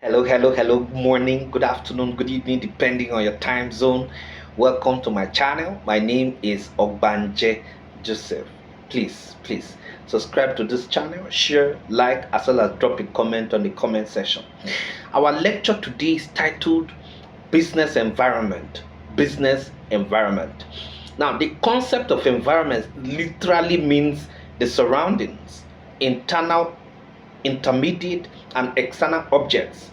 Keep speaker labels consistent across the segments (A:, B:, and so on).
A: Hello, hello, hello. Good morning, good afternoon, good evening, depending on your time zone. Welcome to my channel. My name is Ogbanje Joseph. Please subscribe to this channel, share, like, as well as drop a comment on the comment section. Our lecture today is titled Business Environment. Business Environment. Now, the concept of environment literally means the surroundings, internal, intermediate, and external objects,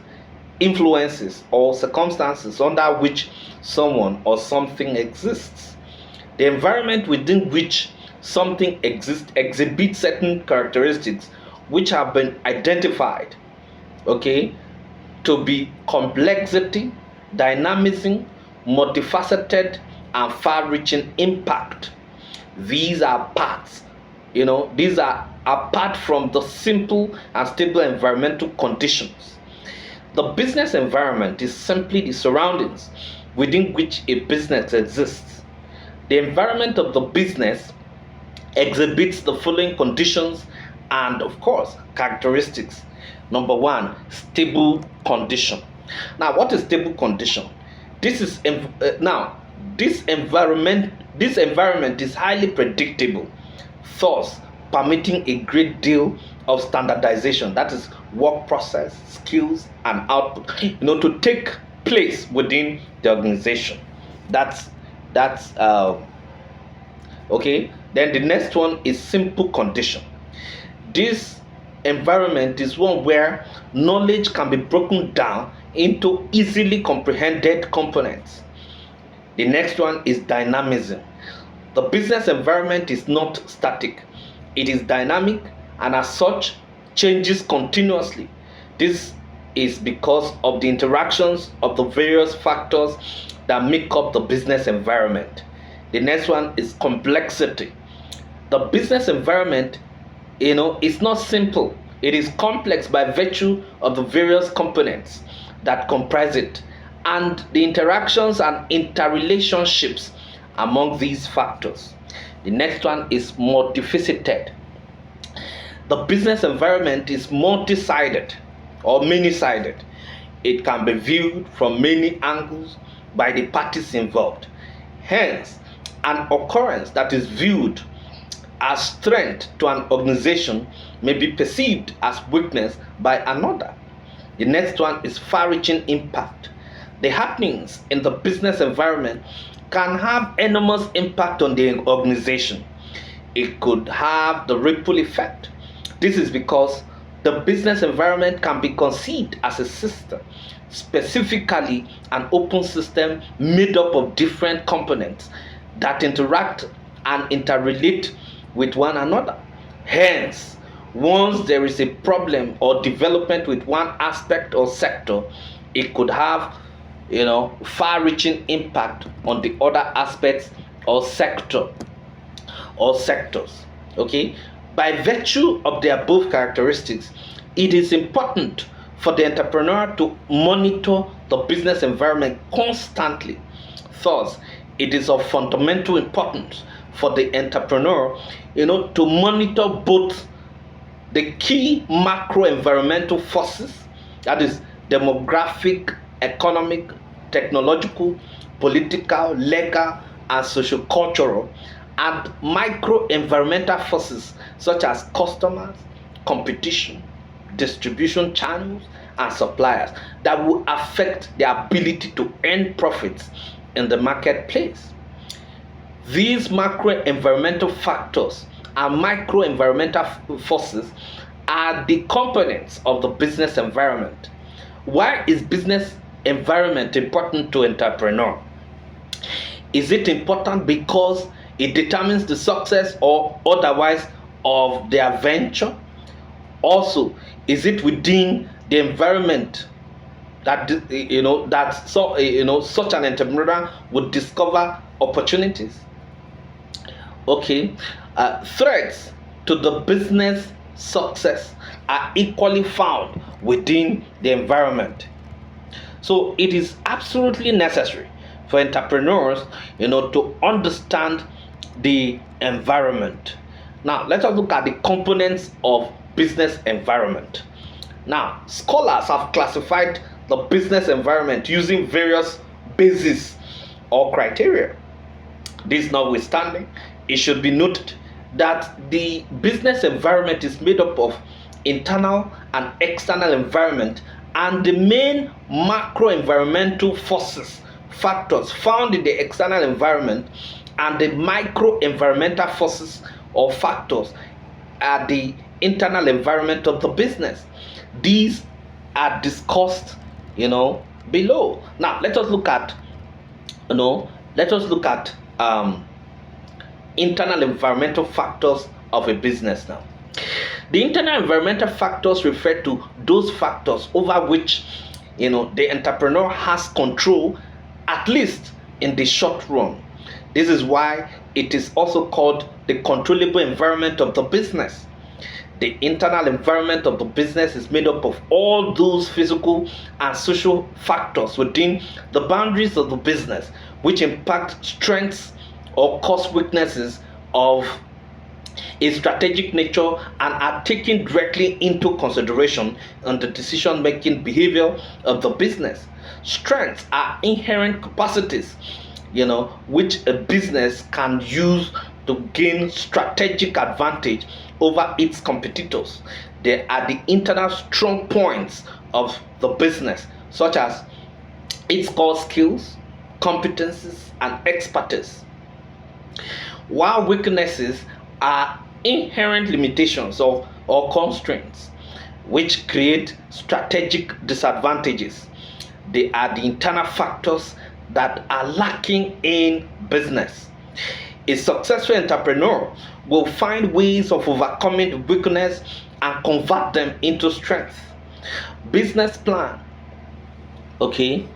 A: influences, or circumstances under which someone or something exists. The environment within which something exists exhibits certain characteristics which have been identified, okay, to be complexity, dynamism, multifaceted, and far-reaching impact. These are parts, these are apart from the simple and stable environmental conditions. The business environment is simply the surroundings within which a business exists. The environment of the business exhibits the following conditions and, of course, characteristics. Number one, stable condition. Now, what is stable condition? This is now this environment is highly predictable, thus permitting a great deal of standardization. That is work process, skills, and output. To take place within the organization. That's okay. Then the next one is simple condition. This environment is one where knowledge can be broken down into easily comprehended components. The next one is dynamism. The business environment is not static, it is dynamic, and as such changes continuously. This is because of the interactions of the various factors that make up the business environment. The next one is complexity. The business environment, is not simple. It is complex by virtue of the various components that comprise it and the interactions and interrelationships among these factors. The next one is multifaceted. The business environment is multi-sided or many-sided. It can be viewed from many angles by the parties involved. Hence, an occurrence that is viewed as strength to an organization may be perceived as weakness by another. The next one is far-reaching impact. The happenings in the business environment can have enormous impact on the organization. It could have the ripple effect. This is because the business environment can be conceived as a system, specifically an open system made up of different components that interact and interrelate with one another. Hence, once there is a problem or development with one aspect or sector, it could have far-reaching impact on the other aspects or sectors. Okay, by virtue of the above characteristics, it is important for the entrepreneur to monitor the business environment constantly. Thus, it is of fundamental importance for the entrepreneur, to monitor both the key macro environmental forces, that is demographic, economic, technological, political, legal, and socio-cultural, and micro environmental forces such as customers, competition, distribution channels, and suppliers that will affect the ability to earn profits in the marketplace. These macro environmental factors and micro environmental forces are the components of the business environment. Why is business environment important to entrepreneur? Is it important because it determines the success or otherwise of their venture? Also, is it within the environment that such an entrepreneur would discover opportunities? Okay, threats to the business success are equally found within the environment. So it is absolutely necessary for entrepreneurs, to understand the environment. Now, let us look at the components of business environment. Now, scholars have classified the business environment using various bases or criteria. This notwithstanding, it should be noted that the business environment is made up of internal and external environment, and the main macro environmental forces, factors found in the external environment, and the micro environmental forces or factors are the internal environment of the business. These are discussed, below. Now let us look at, internal environmental factors of a business now. The internal environmental factors refer to those factors over which the entrepreneur has control, at least in the short run. This is why it is also called the controllable environment of the business. The internal environment of the business is made up of all those physical and social factors within the boundaries of the business, which impact strengths or cause weaknesses of a strategic nature and are taken directly into consideration in the decision-making behavior of the business. Strengths are inherent capacities, which a business can use to gain strategic advantage over its competitors. They are the internal strong points of the business, such as its core skills, competencies, and expertise. While weaknesses are inherent limitations or constraints which create strategic disadvantages. They are the internal factors that are lacking in business. A successful entrepreneur will find ways of overcoming the weakness and convert them into strength. Business plan. Okay.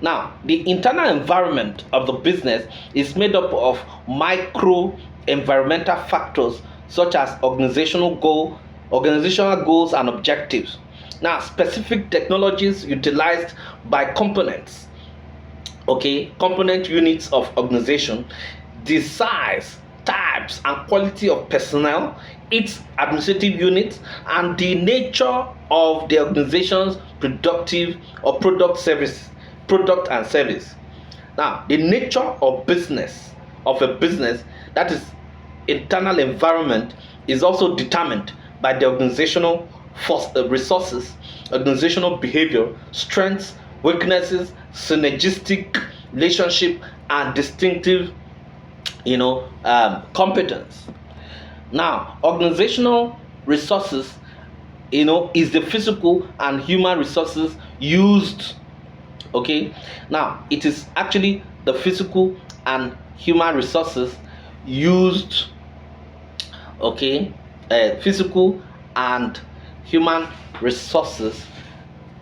A: Now, the internal environment of the business is made up of micro environmental factors such as organizational goals and objectives. Now, specific technologies utilized by components, component units of organization, the size, types, and quality of personnel, its administrative units, and the nature of the organization's product and service. Now, the nature of a business, that is internal environment, is also determined by the organizational resources, organizational behavior, strengths, weaknesses, synergistic relationship, and distinctive competence. Now, organizational resources is the physical and human resources used. Now it is actually the physical and human resources used, physical and human resources,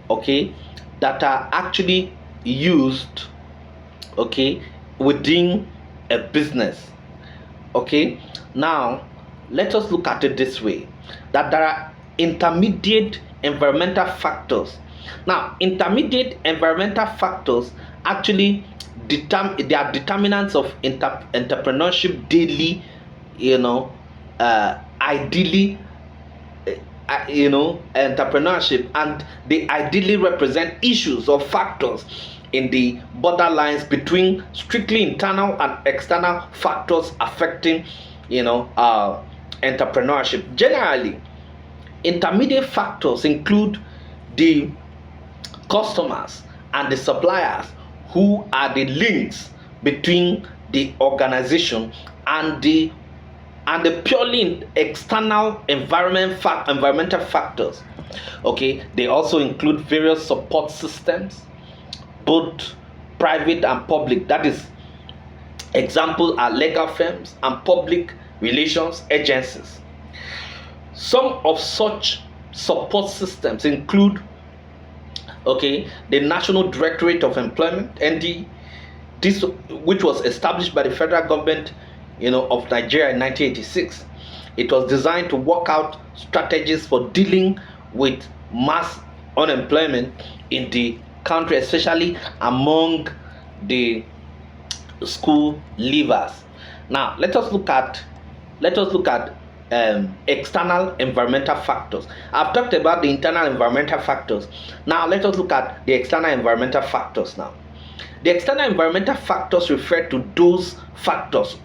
A: that are actually used, within a business. Now let us look at it this way, that there are intermediate environmental factors. Now, intermediate environmental factors actually they are determinants of entrepreneurship daily, ideally, entrepreneurship, and they ideally represent issues or factors in the borderlines between strictly internal and external factors affecting entrepreneurship. Generally, intermediate factors include the customers and the suppliers, who are the links between the organization and the purely external environmental factors. They also include various support systems, both private and public. That is, example are legal firms and public relations agencies. Some of such support systems include the National Directorate of Employment, ND, this which was established by the federal government of Nigeria in 1986. It was designed to work out strategies for dealing with mass unemployment in the country, especially among the school leavers. Now let us look at external environmental factors. I've talked about the internal environmental factors. Now let us look at the external environmental factors now. The external environmental factors refer to those factors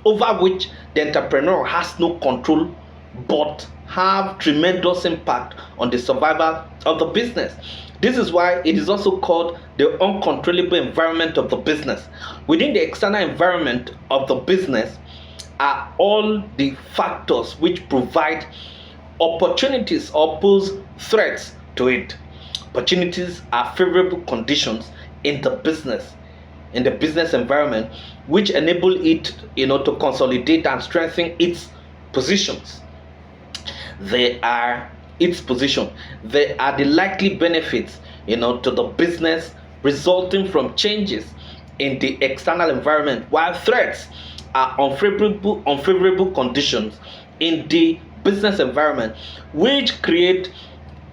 A: over which the entrepreneur has no control but have tremendous impact on the survival of the business. This is why it is also called the uncontrollable environment of the business. Within the external environment of the business are all the factors which provide opportunities or pose threats to it. Opportunities are favorable conditions in the business environment which enable it to consolidate and strengthen its positions. They are the likely benefits to the business resulting from changes in the external environment, while threats are unfavorable conditions in the business environment which create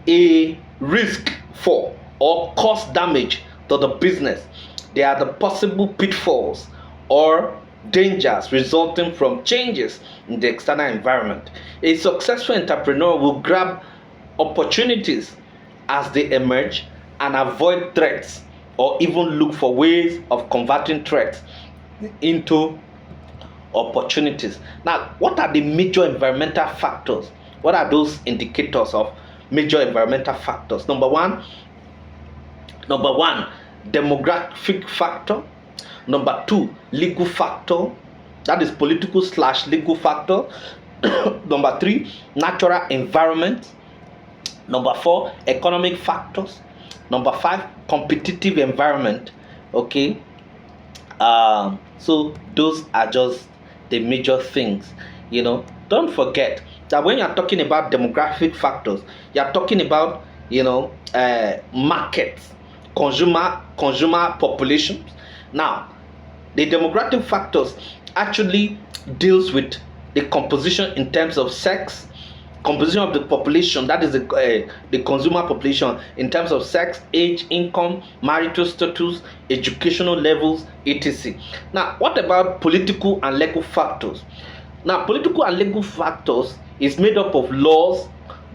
A: a risk for or cause damage to the business. They are the possible pitfalls or dangers resulting from changes in the external environment. A successful entrepreneur will grab opportunities as they emerge and avoid threats, or even look for ways of converting threats into opportunities. Now, what are the major environmental factors? What are those indicators of major environmental factors? Number one, demographic factor. Number two, legal factor, that is political/legal factor. Number three, natural environment. Number four, economic factors. Number five, competitive environment. Okay, so those are just the major things. Don't forget that when you're talking about demographic factors, you're talking about markets, consumer populations. Now, the demographic factors actually deals with the composition in terms of sex, composition of the population, that is the consumer population, in terms of sex, age, income, marital status, educational levels, etc. Now, what about political and legal factors? Now, political and legal factors is made up of laws,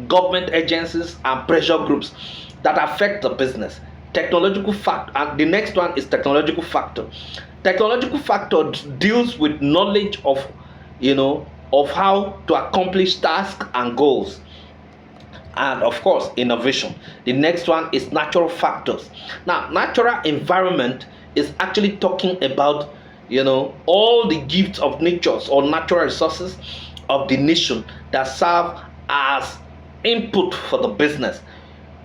A: government agencies, and pressure groups that affect the business. Technological factor, and the next one is technological factor. Technological factor deals with knowledge of how to accomplish tasks and goals, and of course innovation. The next one is natural factors. Now, natural environment is actually talking about all the gifts of nature or natural resources of the nation that serve as input for the business.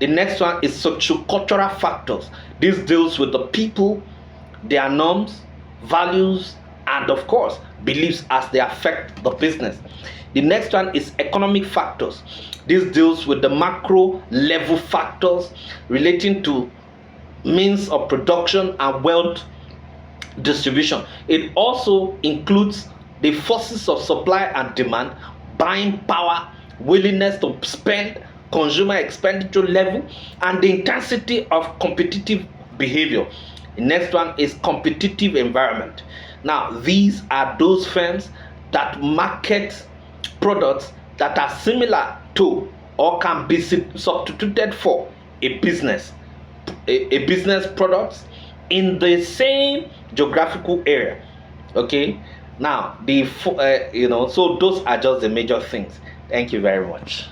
A: The next one is socio-cultural factors. This deals with the people, their norms, values, and of course beliefs as they affect the business. The next one is economic factors. This deals with the macro level factors relating to means of production and wealth distribution. It also includes the forces of supply and demand, buying power, willingness to spend, consumer expenditure level, and the intensity of competitive behavior. The next one is competitive environment. Now, these are those firms that market products that are similar to or can be substituted for a business products in the same geographical area. Okay, now so those are just the major things. Thank you very much.